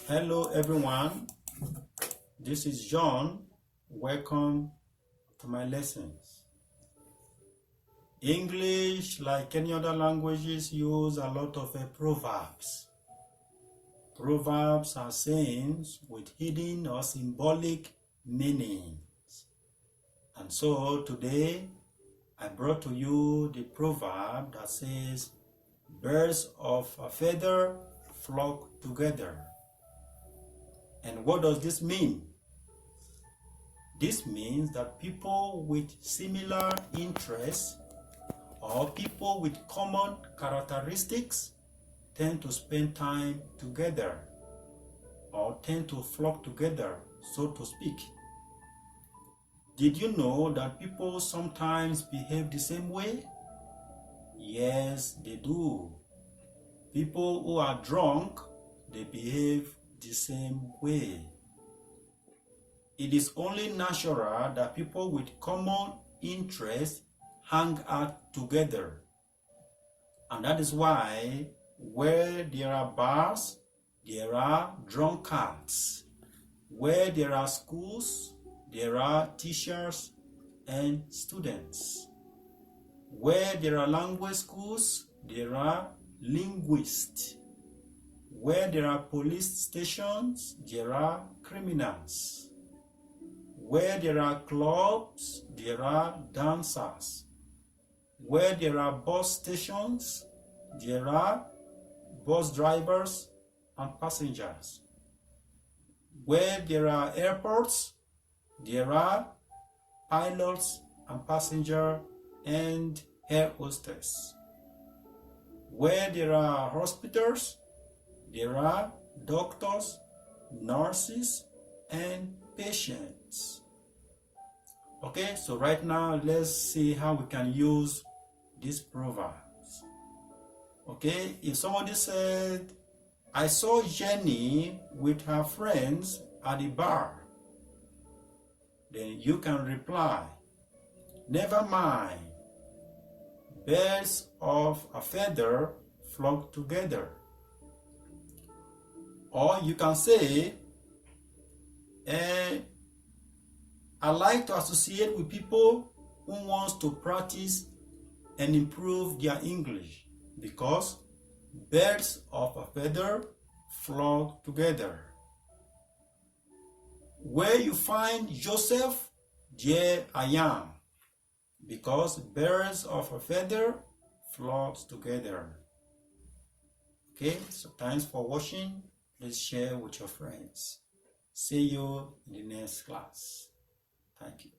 Hello everyone, this is John. Welcome to my lessons. English, like any other languages, use a lot of proverbs. Proverbs are sayings with hidden or symbolic meanings. And so today I brought to you the proverb that says, birds of a feather flock together. And what does this mean? This means that people with similar interests or people with common characteristics tend to spend time together or tend to flock together, so to speak. Did you know that people sometimes behave the same way? Yes, they do. People who are drunk, they behave the same way. It is only natural that people with common interests hang out together. And that is why where there are bars, there are drunkards. Where there are schools, there are teachers and students. Where there are language schools, there are linguists. Where there are police stations, there are criminals. Where there are clubs, there are dancers. Where there are bus stations, there are bus drivers and passengers. Where there are airports, there are pilots and passengers and air hostess. Where there are hospitals, there are doctors, nurses, and patients. Okay, so right now let's see how we can use these proverbs. Okay, if somebody said, I saw Jenny with her friends at the bar, then you can reply, never mind, birds of a feather flock together. Or you can say, I like to associate with people who want to practice and improve their English because birds of a feather flock together. Where you find Joseph, there I am, because birds of a feather flock together. Okay, so thanks for watching. Please share with your friends. See you in the next class. Thank you.